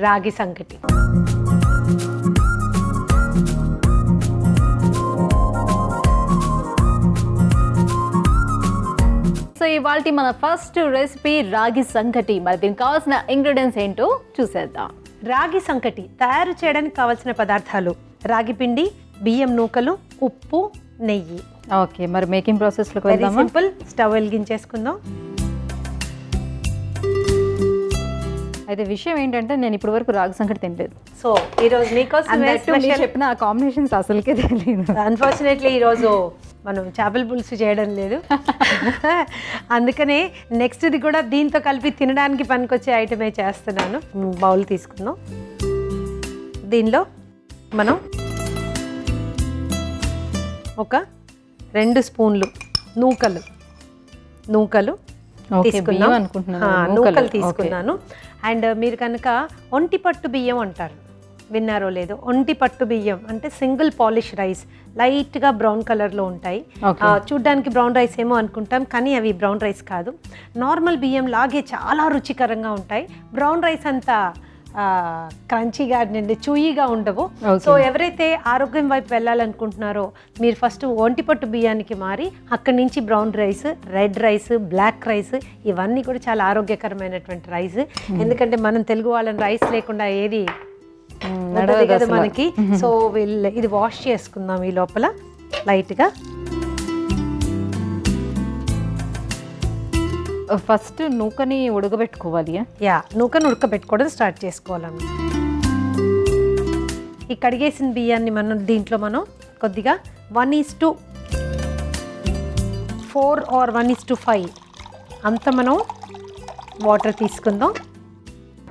రాగి సంకటి. సో ఇవాల్టి మన ఫస్ట్ రెసిపీ రాగి సంకటి. మరి దీనికి కావాల్సిన ఇంగ్రీడియంట్స్ ఏంటో చూసేద్దాం. రాగి సంకటి తయారు చేయడానికి కావాల్సిన పదార్థాలు: రాగి పిండి, బియ్యం నూకలు, ఉప్పు, నెయ్యి. ఓకే, మరి మేకింగ్ ప్రాసెస్లోకి వెరీ వెళ్దామా? సింపుల్. స్టవ్ వెలిగించేసుకుందాం. అయితే విషయం ఏంటంటే నేను ఇప్పటి వరకు రాగి సంకటి తినలేదు. సో ఈరోజు మీకోసం మీరు చెప్పిన ఆ కాంబినేషన్స్ అసలుకే తెలియదు. అన్ఫార్చునేట్లీ ఈరోజు మనం చేపల పులుసు చేయడం లేదు. అందుకనే నెక్స్ట్ది కూడా దీంతో కలిపి తినడానికి పనికొచ్చే ఐటమే చేస్తున్నాను. బౌల్ తీసుకుందాం. దీనిలో మనం ఒక 2 స్పూన్లు నూకలు తీసుకున్నాం. నూకలు తీసుకున్నాను. అండ్ మీరు కనుక ఒంటి పట్టు బియ్యం అంటారు, విన్నారో లేదో. ఒంటి పట్టు బియ్యం అంటే సింగిల్ పాలిష్ రైస్, లైట్గా బ్రౌన్ కలర్లో ఉంటాయి. చూడ్డానికి బ్రౌన్ రైస్ ఏమో అనుకుంటాం, కానీ అవి బ్రౌన్ రైస్ కాదు. నార్మల్ బియ్యం లాగే చాలా రుచికరంగా ఉంటాయి. బ్రౌన్ రైస్ అంతా క్రంచీగా నిండి చూయిగా ఉండవు. సో ఎవరైతే ఆరోగ్యం వైపు వెళ్ళాలనుకుంటున్నారో మీరు ఫస్ట్ ఒంటిపట్టు బియ్యానికి మారి అక్కడి నుంచి brown rice, red rice, black rice ఇవన్నీ కూడా చాలా ఆరోగ్యకరమైనటువంటి రైస్. ఎందుకంటే మనం తెలుగు వాళ్ళని రైస్ లేకుండా ఏది ఉండదు కదా మనకి. సో ఇది వాష్ చేసుకుందాం ఈ లోపల లైట్గా. ఫస్ట్ నూకని ఉడకబెట్టుకోవాలి. నూకని ఉడకబెట్టుకోవడం స్టార్ట్ చేసుకోవాలన్నమాట. ఈ కడిగేసిన బియ్యాన్ని దీంట్లో మనం కొద్దిగా 1:4 ఆర్ 1:5 అంత మనం వాటర్ తీసుకుందాం.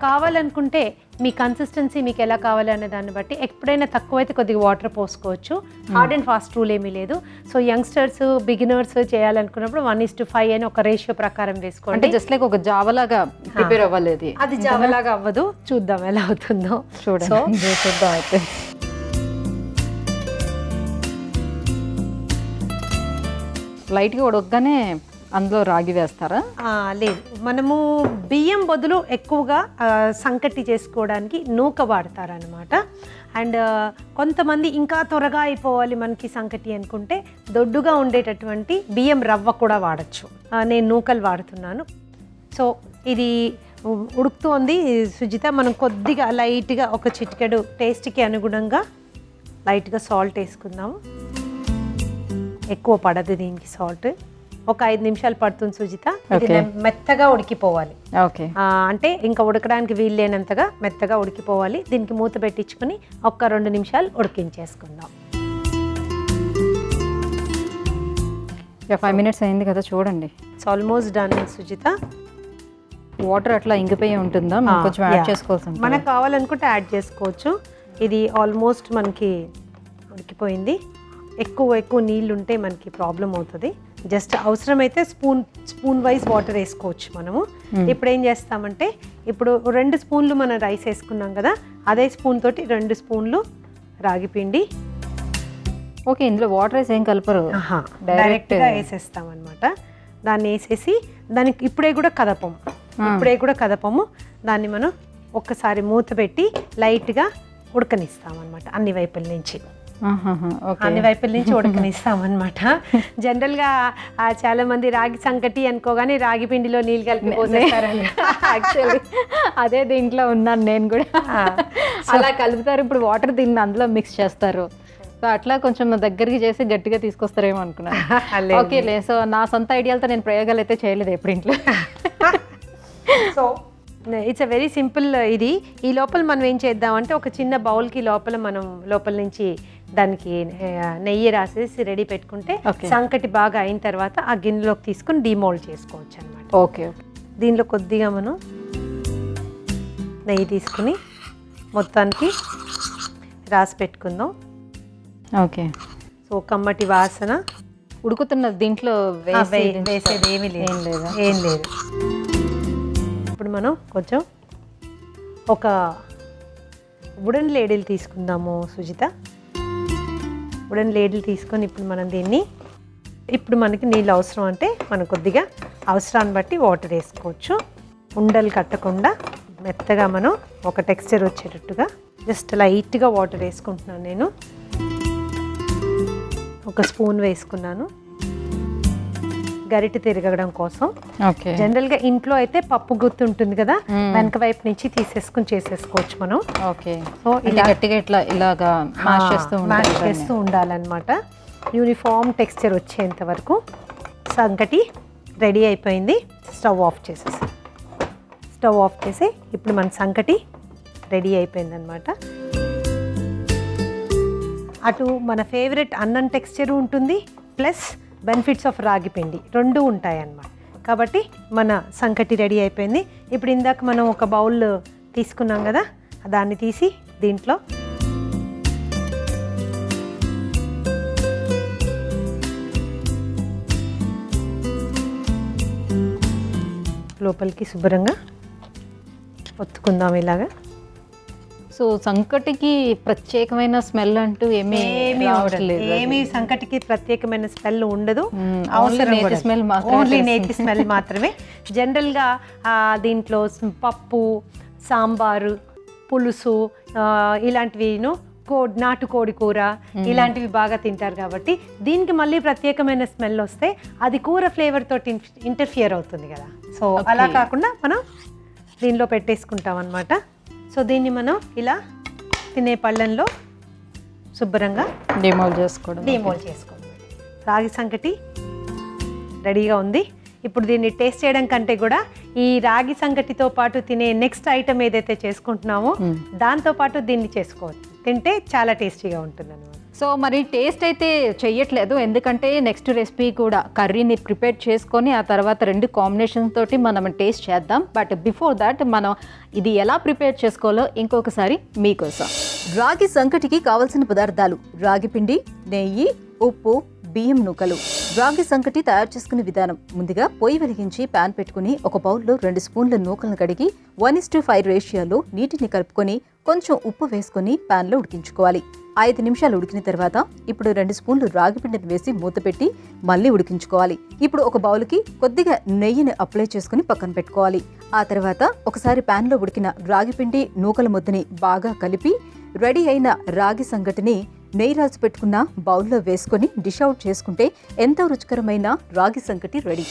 కావాలనుకుంటే మీ కన్సిస్టెన్సీ మీకు ఎలా కావాలి అనే దాన్ని బట్టి ఎప్పుడైనా తక్కువైతే కొద్దిగా వాటర్ పోసుకోవచ్చు. హార్డ్ అండ్ ఫాస్ట్ రూల్ ఏమీ లేదు. సో యంగ్స్టర్స్, బిగినర్స్ చేయాలనుకున్నప్పుడు 1:5 అని ఒక రేషియో ప్రకారం వేసుకోండి. అంటే జస్ట్ లైక్ ఒక జావలాగా ప్రిపేర్ అవ్వలేదు. అది జావలాగా అవ్వదు. చూద్దాం ఎలా అవుతుందో. చూడండి, చూద్దాం. అయితే లైట్గా ఉడకగానే అందులో రాగి వేస్తారా? లేదు, మనము బియ్యం బదులు ఎక్కువగా సంకటి చేసుకోవడానికి నూక వాడతారనమాట. అండ్ కొంతమంది ఇంకా త్వరగా అయిపోవాలి మనకి సంకటి అనుకుంటే దొడ్డుగా ఉండేటటువంటి బియ్యం రవ్వ కూడా వాడచ్చు. నేను నూకలు వాడుతున్నాను. సో ఇది ఉడుకుతోంది సుజిత. మనం కొద్దిగా లైట్గా ఒక చిటికెడు టేస్ట్కి అనుగుణంగా లైట్గా సాల్ట్ వేసుకుందాము. ఎక్కువ పడదు దీనికి సాల్ట్. ఒక 5 నిమిషాలు పడుతుంది సుజిత. ఇది మెత్తగా ఉడికిపోవాలి. అంటే ఇంకా ఉడకడానికి వీలు లేనంతగా మెత్తగా ఉడికిపోవాలి. దీనికి మూత పెట్టించుకుని ఒక 2 నిమిషాలు ఉడికించేసుకుందాం. 5 మినిట్స్ అయింది కదా, చూడండి. It's almost done Sujitha. Water అట్లా ఇంకిపోయి ఉంటుందా? కొంచెం యాడ్ చేసుకోవాల్సి మనకు కావాలనుకుంటే యాడ్ చేసుకోవచ్చు. ఇది ఆల్మోస్ట్ మనకి ఉడికిపోయింది. ఎక్కువ నీళ్ళు ఉంటే మనకి ప్రాబ్లం అవుతుంది. జస్ట్ అవసరమైతే స్పూన్ వైజ్ వాటర్ వేసుకోవచ్చు మనము. ఇప్పుడు ఏం చేస్తామంటే, ఇప్పుడు 2 స్పూన్లు మనం రైస్ వేసుకున్నాం కదా, అదే స్పూన్ తోటి 2 స్పూన్లు రాగి పిండి. ఓకే, ఇందులో వాటర్ వేసి ఏం కలపరు, డైరెక్ట్గా వేసేస్తాం అనమాట. దాన్ని వేసేసి దానికి ఇప్పుడే కూడా కదపము. దాన్ని మనం ఒక్కసారి మూత పెట్టి లైట్గా ఉడకనిస్తాం అనమాట. అన్ని వైపుల నుంచి ఉడకనిస్తామన్నమాట. జనరల్గా చాలా మంది రాగి సంకటి అనుకోగానే రాగి పిండిలో నీళ్ళు కలిపి పోసేస్తారని. యాక్చువల్లీ అదే దీంట్లో ఉన్నాను నేను కూడా. అలా కలుపుతారు. ఇప్పుడు వాటర్ దీన్ని అందులో మిక్స్ చేస్తారు. సో అట్లా కొంచెం దగ్గరికి చేసి గట్టిగా తీసుకొస్తారేమో అనుకున్నాను. ఓకేలే. సో నా సొంత ఐడియాలతో నేను ప్రయోగాలు అయితే చేయలేదు ఎప్పుడు ఇంట్లో. So it's a very simple. ఇది ఈ లోపల మనం ఏం చేద్దామంటే ఒక చిన్న బౌల్కి లోపల నుంచి దానికి నెయ్యి రాసేసి రెడీ పెట్టుకుంటే సంకటి బాగా అయిన తర్వాత ఆ గిన్నెలోకి తీసుకుని డీమోల్డ్ చేసుకోవచ్చు అనమాట. ఓకే. దీనిలో కొద్దిగా మనం నెయ్యి తీసుకుని మొత్తానికి రాసి పెట్టుకుందాం. ఓకే. సో కమ్మటి వాసన. ఉడుకుతున్నది దీంట్లో వేసేది ఏం లేదు. ఇప్పుడు మనం కొంచెం ఒక వుడెన్ లేడీలు తీసుకుందాము సుజిత. వుడెన్ లేడీలు తీసుకొని ఇప్పుడు మనకి నీళ్ళు అవసరం అంటే మనం కొద్దిగా అవసరాన్ని బట్టి వాటర్ వేసుకోవచ్చు. ఉండలు కట్టకుండా మెత్తగా మనం ఒక టెక్స్చర్ వచ్చేటట్టుగా జస్ట్ లైట్గా వాటర్ వేసుకుంటున్నాను. నేను ఒక స్పూన్ వేసుకున్నాను గరిటె తిరగడం కోసం. ఓకే. జనరల్గా ఇంట్లో అయితే పప్పు గుత్తి ఉంటుంది కదా, వెనక వైపు నుంచి తీసేసుకుని చేసేసుకోవచ్చు మనం. ఓకే. సో ఇలా గట్టిగా ఇలాగా మ్యాష్ చేస్తూ ఉండాలన్నమాట. యూనిఫామ్ టెక్స్చర్ వచ్చేంత వరకు. సంకటి రెడీ అయిపోయింది. స్టవ్ ఆఫ్ చేసి ఇప్పుడు మన సంకటి రెడీ అయిపోయిందనమాట. అటు మన ఫేవరెట్ అన్నం టెక్స్చర్ ఉంటుంది, ప్లస్ బెనిఫిట్స్ ఆఫ్ రాగి పిండి రెండు ఉంటాయి అన్నమాట. కాబట్టి మన సంకటి రెడీ అయిపోయింది. ఇప్పుడు ఇందాక మనం ఒక బౌల్ తీసుకున్నాం కదా, దాన్ని తీసి దీంట్లో లోపలికి శుభ్రంగా ఒత్తుకుందాం ఇలాగా. సో సంకటికి ప్రత్యేకమైన స్మెల్ అంటూ ఏమీ సంకటికి ప్రత్యేకమైన స్మెల్ ఉండదు. ఓన్లీ నేతి స్మెల్ మాత్రమే. జనరల్గా దీంట్లో పప్పు, సాంబారు, పులుసు ఇలాంటివి నాటుకోడి కూర ఇలాంటివి బాగా తింటారు కాబట్టి దీనికి మళ్ళీ ప్రత్యేకమైన స్మెల్ వస్తే అది కూర ఫ్లేవర్ తోటి ఇంటర్ఫియర్ అవుతుంది కదా. సో అలా కాకుండా మనం దీనిలో పెట్టేసుకుంటాం అన్నమాట. సో దీన్ని మనం ఇలా తినే పళ్ళెంలో శుభ్రంగా డిమోల్ చేసుకోవడం. రాగి సంకటి రెడీగా ఉంది. ఇప్పుడు దీన్ని టేస్ట్ చేయడం కంటే కూడా ఈ రాగి సంకటితో పాటు తినే నెక్స్ట్ ఐటమ్ ఏదైతే చేసుకుంటున్నామో దాంతో పాటు దీన్ని చేసుకోవచ్చు. తింటే చాలా టేస్టీగా ఉంటుంది అన్నమాట. సో మరి టేస్ట్ అయితే చెయ్యట్లేదు, ఎందుకంటే నెక్స్ట్ రెసిపీ కూడా కర్రీని ప్రిపేర్ చేసుకొని ఆ తర్వాత 2 కాంబినేషన్ తోటి మనం టేస్ట్ చేద్దాం. బట్ బిఫోర్ దాట్ మనం ఇది ఎలా ప్రిపేర్ చేసుకోవాలో ఇంకొకసారి మీకోసం. రాగి సంకటికి కావలసిన పదార్థాలు: రాగి పిండి, నెయ్యి, ఉప్పు, బియ్యం నూకలు. రాగి సంకటి తయారు చేసుకునే విధానం: ముందుగా పొయ్యి వెలిగించి ప్యాన్ పెట్టుకుని ఒక బౌల్లో 2 స్పూన్ల నూకలను కడిగి 1:5 రేషియోలో నీటిని కలుపుకొని కొంచెం ఉప్పు వేసుకొని ప్యాన్లో ఉడికించుకోవాలి. 5 నిమిషాలు ఉడికిన తర్వాత ఇప్పుడు 2 స్పూన్లు రాగి పిండిని వేసి మూత పెట్టి మళ్ళీ ఉడికించుకోవాలి. ఇప్పుడు ఒక బౌల్కి కొద్దిగా నెయ్యిని అప్లై చేసుకుని పక్కన పెట్టుకోవాలి. ఆ తర్వాత ఒకసారి ప్యాన్లో ఉడికిన రాగి పిండి నూకల ముద్దని బాగా కలిపి రెడీ అయిన రాగి సంగటిని నెయ్యి రాసి పెట్టుకున్న బౌల్లో వేసుకొని డిష్ అవుట్ చేసుకుంటే ఎంతో రుచికరమైన రాగి సంకటి రెడీ.